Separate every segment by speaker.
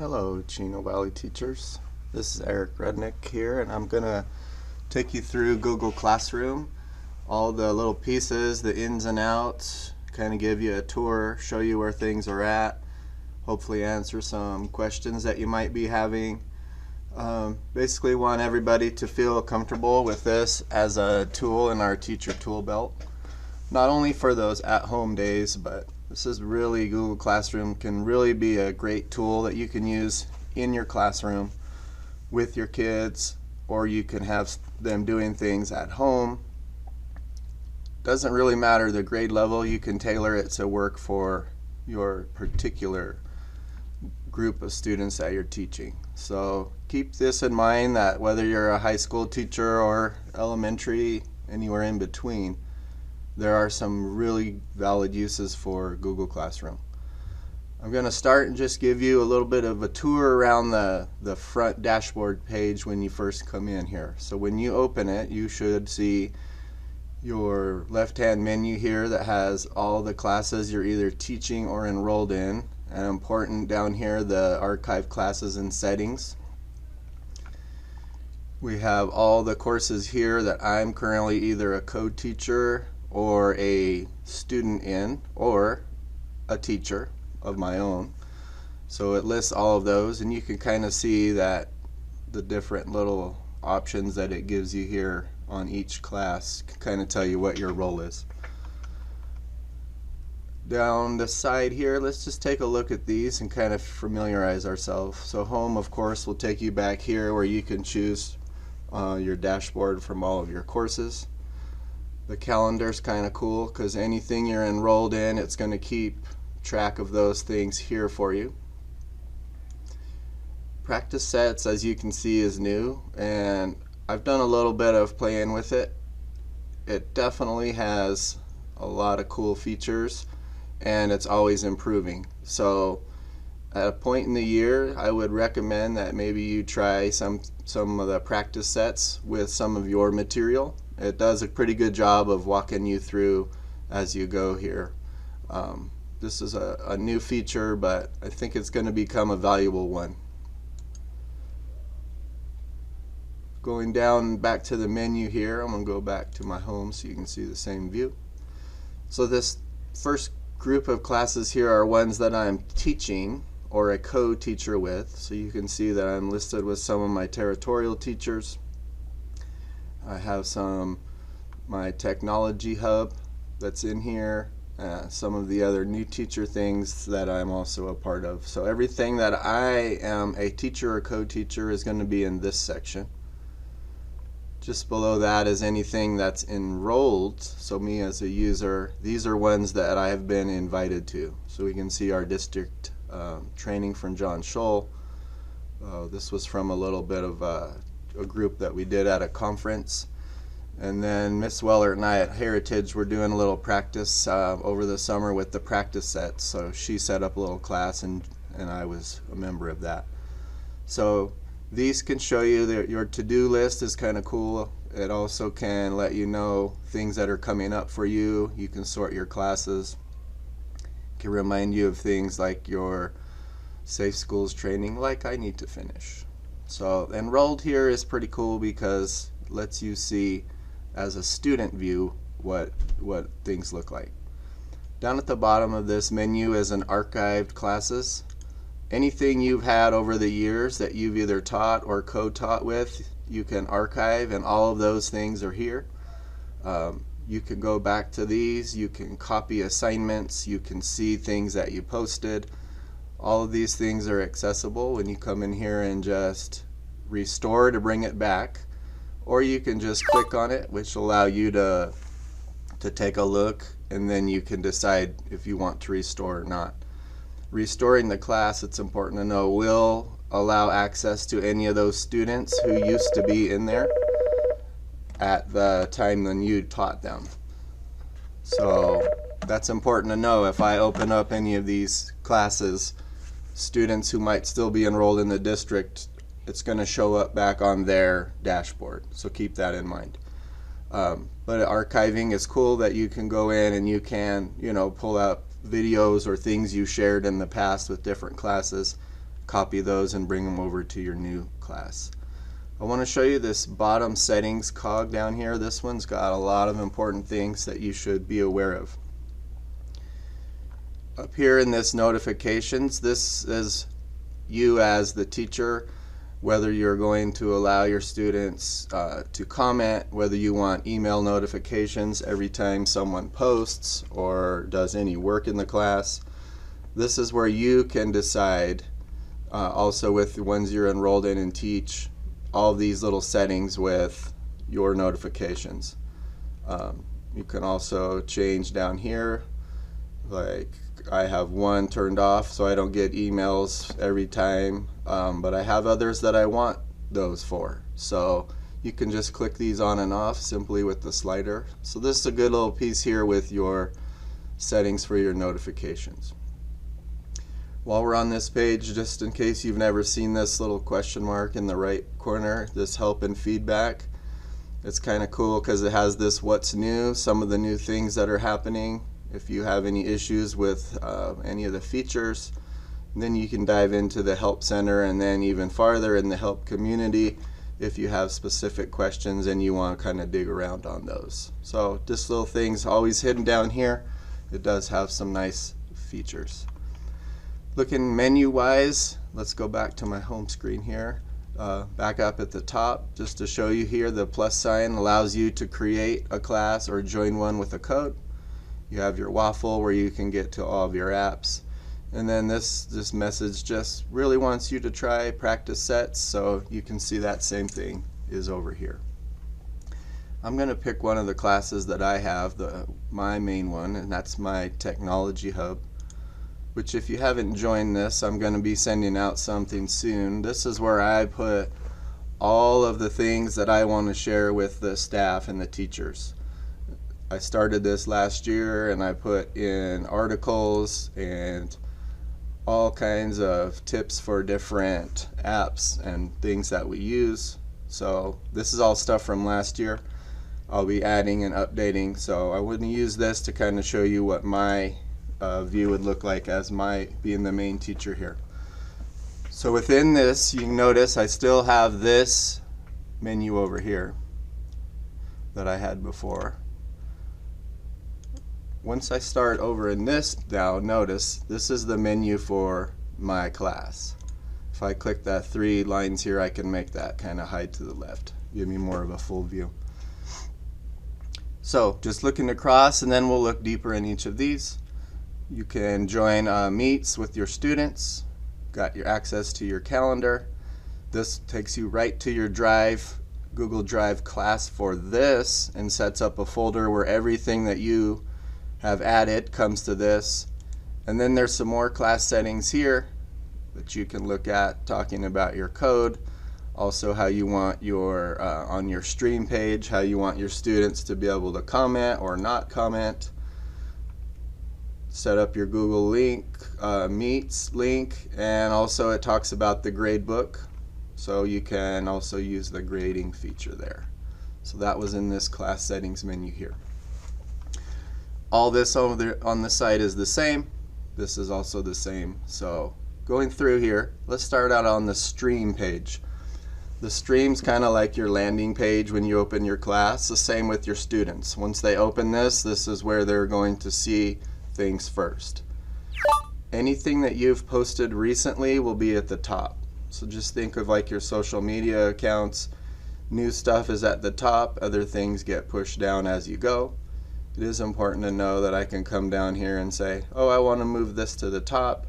Speaker 1: Hello, Chino Valley teachers. This is Eric Rudnick here, and I'm going to take you through Google Classroom, all the little pieces, the ins and outs, kind of give you a tour, show you where things are at, hopefully answer some questions that you might be having. Basically want everybody to feel comfortable with this as a tool in our teacher tool belt. Not only for those at-home days, but this is really, Google Classroom can really be a great tool that you can use in your classroom with your kids, or you can have them doing things at home. Doesn't really matter the grade level, you can tailor it to work for your particular group of students that you're teaching. So keep this in mind, that whether you're a high school teacher or elementary, anywhere in between, there are some really valid uses for Google Classroom. I'm going to start and just give you a little bit of a tour around the front dashboard page when you first come in here. So when you open it, you should see your left-hand menu here that has all the classes you're either teaching or enrolled in. And important down here, the archive classes and settings. We have all the courses here that I'm currently either a co-teacher or a student in, or a teacher of my own. So it lists all of those, and you can kind of see that the different little options that it gives you here on each class can kind of tell you what your role is. Down the side here, let's just take a look at these and kind of familiarize ourselves. So home, of course, will take you back here where you can choose your dashboard from all of your courses. The calendar's kind of cool because anything you're enrolled in, it's going to keep track of those things here for you. Practice sets, as you can see, is new, and I've done a little bit of playing with it. It definitely has a lot of cool features, and it's always improving. So at a point in the year, I would recommend that maybe you try some of the practice sets with some of your material. It does a pretty good job of walking you through as you go here. This is a new feature, but I think it's going to become a valuable one. Going down back to the menu here, I'm going to go back to my home so you can see the same view. So this first group of classes here are ones that I'm teaching or a co-teacher with. So you can see that I'm listed with some of my territorial teachers. I have my technology hub that's in here, some of the other new teacher things that I'm also a part of. So everything that I am a teacher or co-teacher is going to be in this section. Just below that is anything that's enrolled, so me as a user. These are ones that I have been invited to. So we can see our district training from John Scholl. This was from a little bit of a group that we did at a conference. And then Miss Weller and I at Heritage were doing a little practice over the summer with the practice sets. So she set up a little class, and I was a member of that. So these can show you that your to-do list is kind of cool. It also can let you know things that are coming up for you. You can sort your classes. It can remind you of things like your Safe Schools training, like I need to finish. So enrolled here is pretty cool because it lets you see as a student view what things look like. Down at the bottom of this menu is an archived classes. Anything you've had over the years that you've either taught or co-taught with, you can archive, and all of those things are here. You can go back to these, you can copy assignments, you can see things that you posted. All of these things are accessible when you come in here and just restore to bring it back, or you can just click on it, which will allow you to take a look, and then you can decide if you want to restore or not. Restoring the class, it's important to know, will allow access to any of those students who used to be in there at the time when you taught them. So that's important to know. If I open up any of these classes, students who might still be enrolled in the district, it's going to show up back on their dashboard. So keep that in mind. But archiving is cool, that you can go in and you can, pull out videos or things you shared in the past with different classes copy those and bring them over to your new class. I want to show you this bottom settings cog down here. This one's got a lot of important things that you should be aware of. Up here in this notifications, this is you as the teacher, whether you're going to allow your students to comment, whether you want email notifications every time someone posts or does any work in the class. This is where you can decide, also with the ones you're enrolled in and teach, all these little settings with your notifications. You can also change down here, like I have one turned off so I don't get emails every time, but I have others that I want those for. So you can just click these on and off simply with the slider. So this is a good little piece here with your settings for your notifications. While we're on this page, just in case you've never seen this little question mark in the right corner, this help and feedback, it's kind of cool because it has this what's new, some of the new things that are happening. If you have any issues with any of the features, then you can dive into the Help Center, and then even farther in the Help community if you have specific questions and you want to kind of dig around on those. So just little things always hidden down here. It does have some nice features. Looking menu wise, let's go back to my home screen here. Back up at the top, just to show you here, the plus sign allows you to create a class or join one with a code. You have your waffle where you can get to all of your apps. And then this message just really wants you to try practice sets, so you can see that same thing is over here. I'm going to pick one of the classes that I have, my main one, and that's my Technology Hub, which if you haven't joined this, I'm going to be sending out something soon. This is where I put all of the things that I want to share with the staff and the teachers. I started this last year and I put in articles and all kinds of tips for different apps and things that we use. So this is all stuff from last year. I'll be adding and updating, so I wouldn't use this to kind of show you what my view would look like as being the main teacher here. So within this, you can notice I still have this menu over here that I had before. Once I start over in this now, notice this is the menu for my class. If I click that 3 lines here, I can make that kind of hide to the left, give me more of a full view. So just looking across, and then we'll look deeper in each of these. You can join meets with your students, got your access to your calendar. This takes you right to your Drive, Google Drive class for this, and sets up a folder where everything that you have added comes to this. And then there's some more class settings here that you can look at, talking about your code, also how you want your on your stream page, how you want your students to be able to comment or not comment. Set up your Google link, Meets link, and also it talks about the grade book, so you can also use the grading feature there. So that was in this class settings menu here. All this over there on the side is the same. This is also the same. So going through here, let's start out on the stream page. The stream's kind of like your landing page when you open your class. The same with your students. Once they open this is where they're going to see things first. Anything that you've posted recently will be at the top. So just think of like your social media accounts. New stuff is at the top, other things get pushed down as you go. It is important to know that I can come down here and say, oh, I want to move this to the top,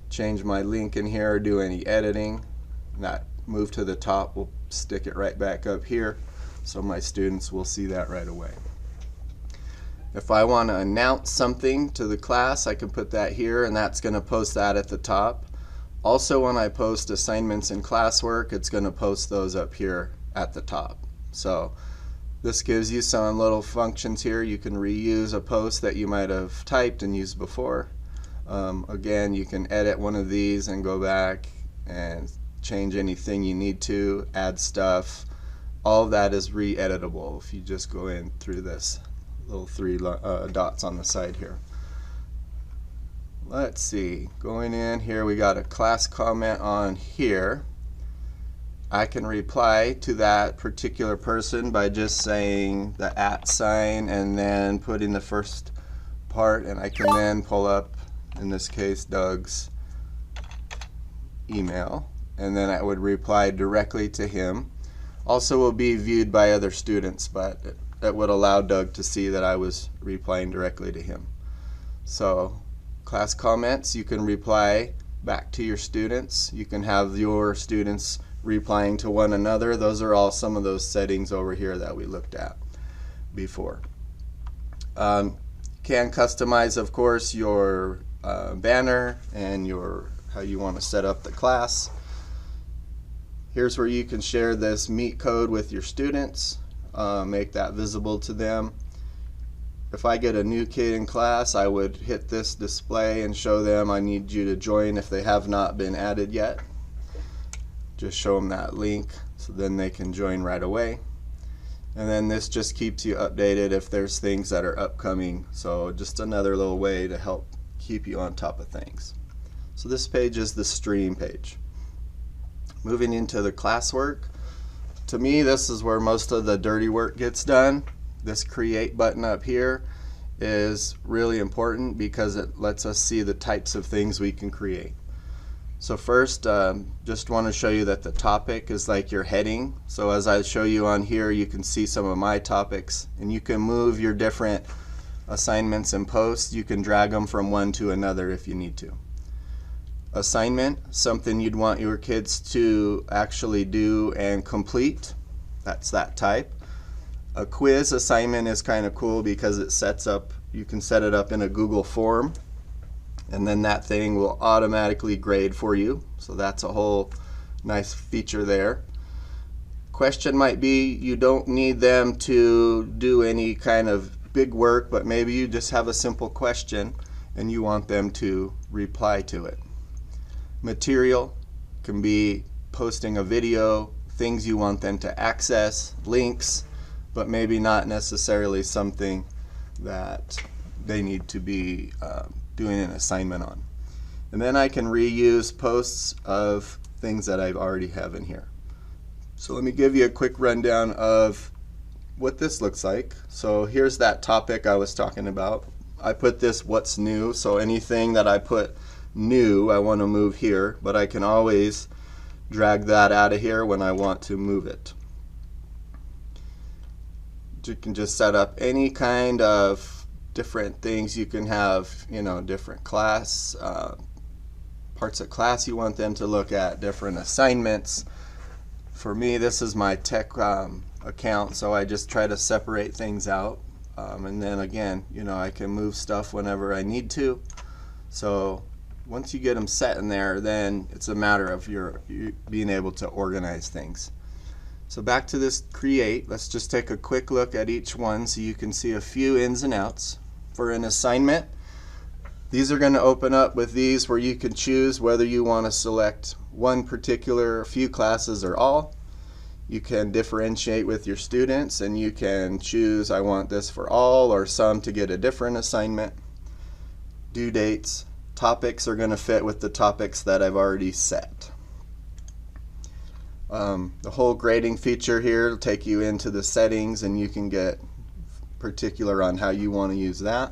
Speaker 1: change my link in here, or do any editing. That move to the top will stick it right back up here, so my students will see that right away. If I want to announce something to the class, I can put that here, and that's going to post that at the top. Also, when I post assignments and classwork, it's going to post those up here at the top. So this gives you some little functions here. You can reuse a post that you might have typed and used before. Again, you can edit one of these and go back and change anything you need to, add stuff. All of that is re-editable if you just go in through this little 3 dots on the side here. let's see, going in here, we got a class comment on here. I can reply to that particular person by just saying the @ sign and then putting the first part, and I can then pull up, in this case, Doug's email, and then I would reply directly to him. Also will be viewed by other students, but it would allow Doug to see that I was replying directly to him. So class comments, you can reply back to your students. You can have your students replying to one another. Those are all some of those settings over here that we looked at before. Can customize, of course, your banner and how you want to set up the class. Here's where you can share this Meet code with your students, make that visible to them. If I get a new kid in class, I would hit this display and show them I need you to join if they have not been added yet. Just show them that link so then they can join right away. And then this just keeps you updated if there's things that are upcoming. So just another little way to help keep you on top of things. So this page is the stream page. Moving into the classwork, to me this is where most of the dirty work gets done. This create button up here is really important because it lets us see the types of things we can create. So first, just want to show you that the topic is like your heading. So as I show you on here, you can see some of my topics, and you can move your different assignments and posts. You can drag them from one to another if you need to. Assignment, something you'd want your kids to actually do and complete. That's that type. A quiz assignment is kind of cool because it sets up, you can set it up in a Google form, and then that thing will automatically grade for you. So that's a whole nice feature there. Question might be you don't need them to do any kind of big work, but maybe you just have a simple question and you want them to reply to it. Material can be posting a video, things you want them to access, links, but maybe not necessarily something that they need to be doing an assignment on. And then I can reuse posts of things that I already have in here. So let me give you a quick rundown of what this looks like. So here's that topic I was talking about. I put this what's new, so anything that I put new I want to move here, but I can always drag that out of here when I want to move it. You can just set up any kind of different things. You can have, different class, parts of class you want them to look at, different assignments. For me, this is my tech account, so I just try to separate things out. And then again, I can move stuff whenever I need to. So once you get them set in there, then it's a matter of you being able to organize things. So back to this create, let's just take a quick look at each one so you can see a few ins and outs. For an assignment, these are going to open up with these where you can choose whether you want to select one particular few classes or all. You can differentiate with your students and you can choose I want this for all or some to get a different assignment. Due dates, topics are going to fit with the topics that I've already set. The whole grading feature here will take you into the settings and you can get particular on how you want to use that.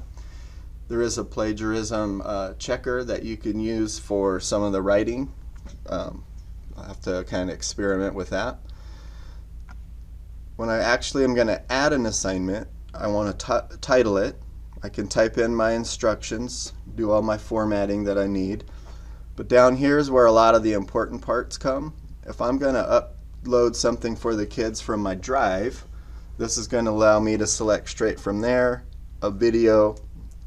Speaker 1: There is a plagiarism checker that you can use for some of the writing. I'll have to kind of experiment with that. When I actually am going to add an assignment, I want to title it. I can type in my instructions, do all my formatting that I need. But down here is where a lot of the important parts come. If I'm going to upload something for the kids from my drive, this is going to allow me to select straight from there. A video,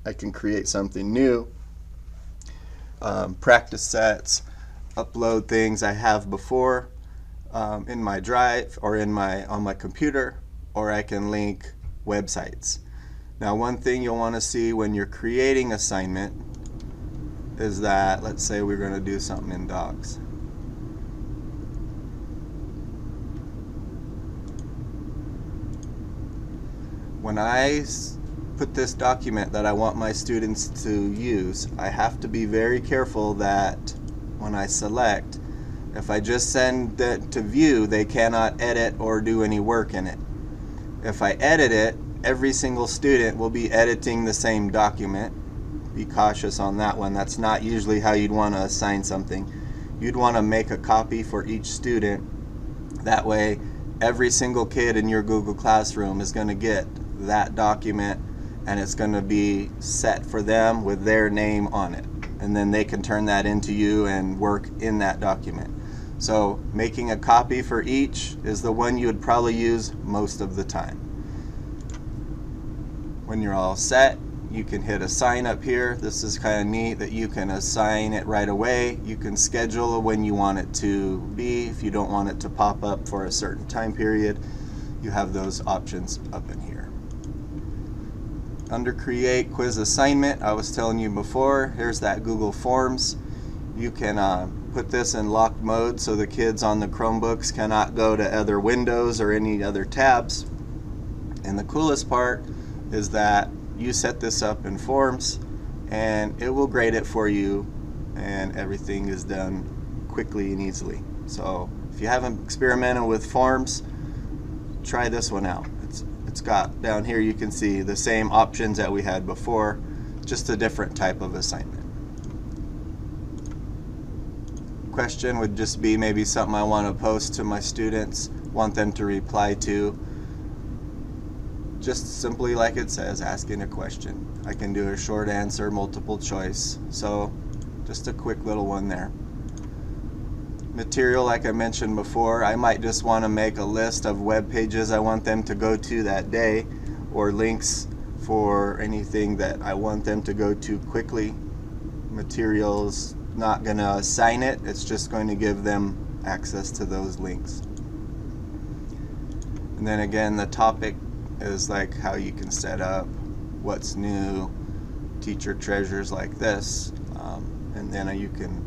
Speaker 1: I can create something new. Practice sets, upload things I have before in my drive or on my computer, or I can link websites. Now one thing you'll want to see when you're creating assignment is that, let's say we're going to do something in dogs. When I put this document that I want my students to use, I have to be very careful that when I select, if I just send it to view, they cannot edit or do any work in it. If I edit it, every single student will be editing the same document. Be cautious on that one. That's not usually how you'd want to assign something. You'd want to make a copy for each student. That way, every single kid in your Google Classroom is going to get that document, and it's going to be set for them with their name on it. And then they can turn that into you and work in that document. So making a copy for each is the one you would probably use most of the time. When you're all set, you can hit assign up here. This is kind of neat that you can assign it right away. You can schedule when you want it to be. If you don't want it to pop up for a certain time period, you have those options up in here. Under Create Quiz Assignment, I was telling you before, here's that Google Forms. You can put this in locked mode so the kids on the Chromebooks cannot go to other windows or any other tabs. And the coolest part is that you set this up in Forms and it will grade it for you, and everything is done quickly and easily. So if you haven't experimented with Forms, try this one out. It's got down here, you can see the same options that we had before, just a different type of assignment. Question would just be maybe something I want to post to my students, want them to reply to. Just simply like it says, asking a question. I can do a short answer, multiple choice. So just a quick little one there. Material, like I mentioned before, I might just want to make a list of web pages I want them to go to that day, or links for anything that I want them to go to quickly. Material's not going to assign it, it's just going to give them access to those links. And then again, the topic is like how you can set up what's new, teacher treasures like this, and then you can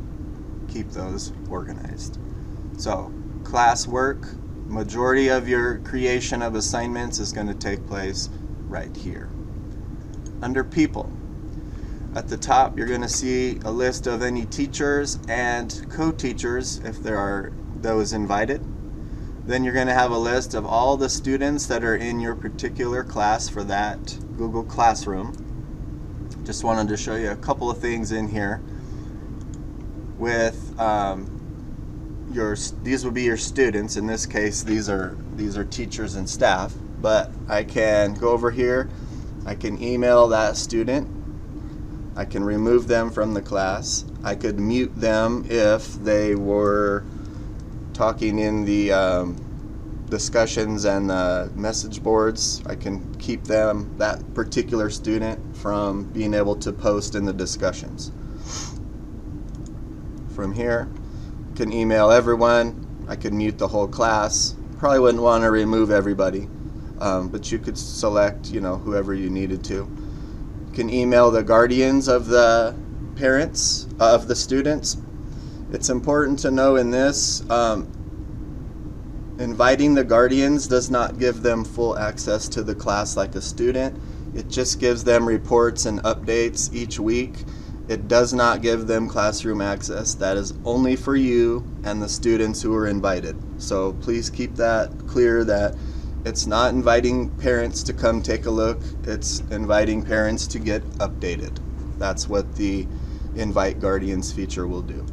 Speaker 1: keep those organized. So classwork, majority of your creation of assignments is going to take place right here. Under people, at the top you're going to see a list of any teachers and co-teachers if there are those invited. Then you're going to have a list of all the students that are in your particular class for that Google Classroom. Just wanted to show you a couple of things in here. With these would be your students. In this case, these are teachers and staff. But I can go over here, I can email that student, I can remove them from the class, I could mute them if they were talking in the discussions and the message boards. I can keep them, that particular student, from being able to post in the discussions. From here, I can email everyone. I could mute the whole class. Probably wouldn't want to remove everybody, but you could select, whoever you needed to. You can email the guardians of the parents of the students. It's important to know in this, inviting the guardians does not give them full access to the class like a student. It just gives them reports and updates each week. It does not give them classroom access. That is only for you and the students who are invited. So please keep that clear, that it's not inviting parents to come take a look. It's inviting parents to get updated. That's what the Invite Guardians feature will do.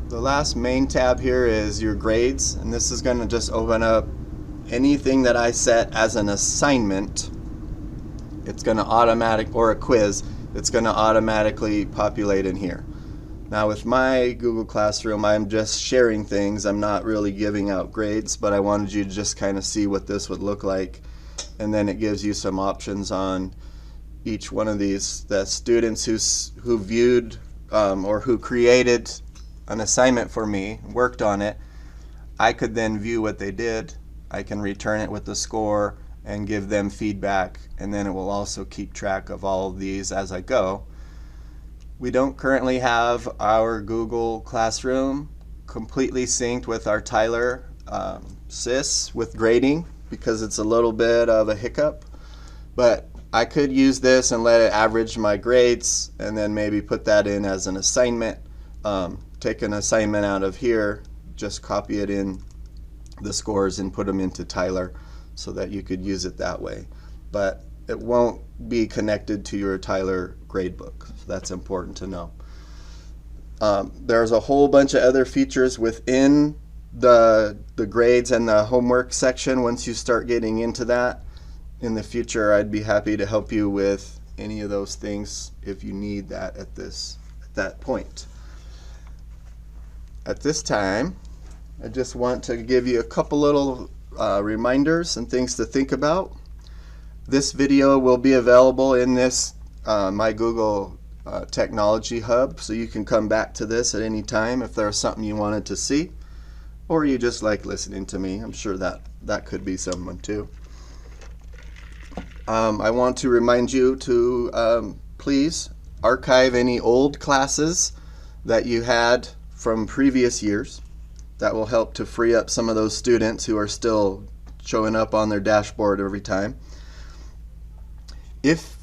Speaker 1: The last main tab here is your grades, and this is going to just open up anything that I set as an assignment. It's going to or a quiz, it's going to automatically populate in here. Now with my Google Classroom, I'm just sharing things. I'm not really giving out grades, but I wanted you to just kind of see what this would look like. And then it gives you some options on each one of these. The students who viewed or who created an assignment for me, worked on it, I could then view what they did. I can return it with the score and give them feedback, and then it will also keep track of all of these as I go. We don't currently have our Google Classroom completely synced with our Tyler SIS with grading, because it's a little bit of a hiccup, but I could use this and let it average my grades and then maybe put that in as an assignment. Take an assignment out of here, just copy it in the scores and put them into Tyler so that you could use it that way. But it won't be connected to your Tyler gradebook, so that's important to know. There's a whole bunch of other features within the grades and the homework section. Once you start getting into that, in the future I'd be happy to help you with any of those things if you need that at that point. At this time, I just want to give you a couple little reminders and things to think about. This video will be available in this My Google Technology Hub, so you can come back to this at any time if there's something you wanted to see, or you just like listening to me. I'm sure that could be someone too. I want to remind you to please archive any old classes that you had from previous years. That will help to free up some of those students who are still showing up on their dashboard every time. If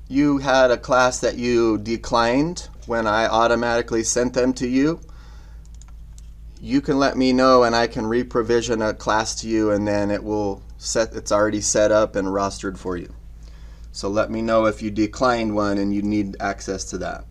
Speaker 1: you had a class that you declined when I automatically sent them to you, you can let me know and I can re-provision a class to you, and then it's already set up and rostered for you. So let me know if you declined one and you need access to that.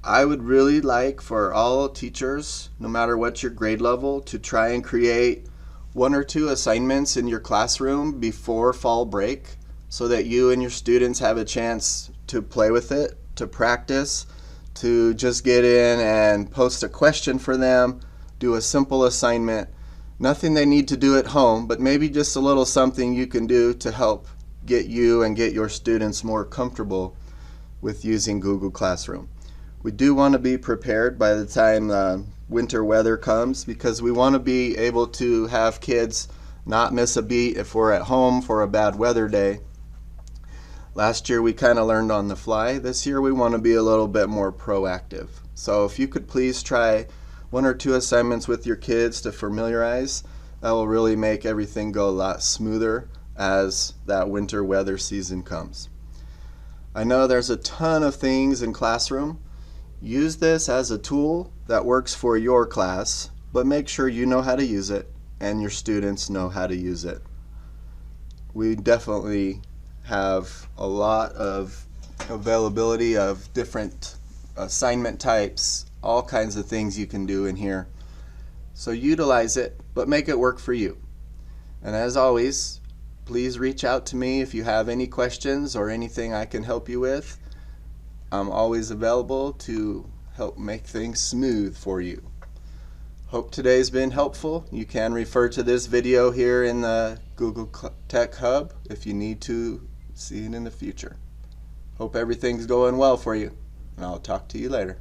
Speaker 1: I would really like for all teachers, no matter what your grade level, to try and create 1 or 2 assignments in your classroom before fall break so that you and your students have a chance to play with it, to practice, to just get in and post a question for them, do a simple assignment. Nothing they need to do at home, but maybe just a little something you can do to help get you and get your students more comfortable with using Google Classroom. We do want to be prepared by the time winter weather comes, because we want to be able to have kids not miss a beat if we're at home for a bad weather day. Last year we kind of learned on the fly. This year we want to be a little bit more proactive. So if you could please try 1 or 2 assignments with your kids to familiarize, that will really make everything go a lot smoother as that winter weather season comes. I know there's a ton of things in Classroom. Use this as a tool that works for your class, but make sure you know how to use it and your students know how to use it. We definitely have a lot of availability of different assignment types, all kinds of things you can do in here. So utilize it, but make it work for you. And as always, please reach out to me if you have any questions or anything I can help you with. I'm always available to help make things smooth for you. Hope today's been helpful. You can refer to this video here in the Google Tech Hub if you need to see it in the future. Hope everything's going well for you, and I'll talk to you later.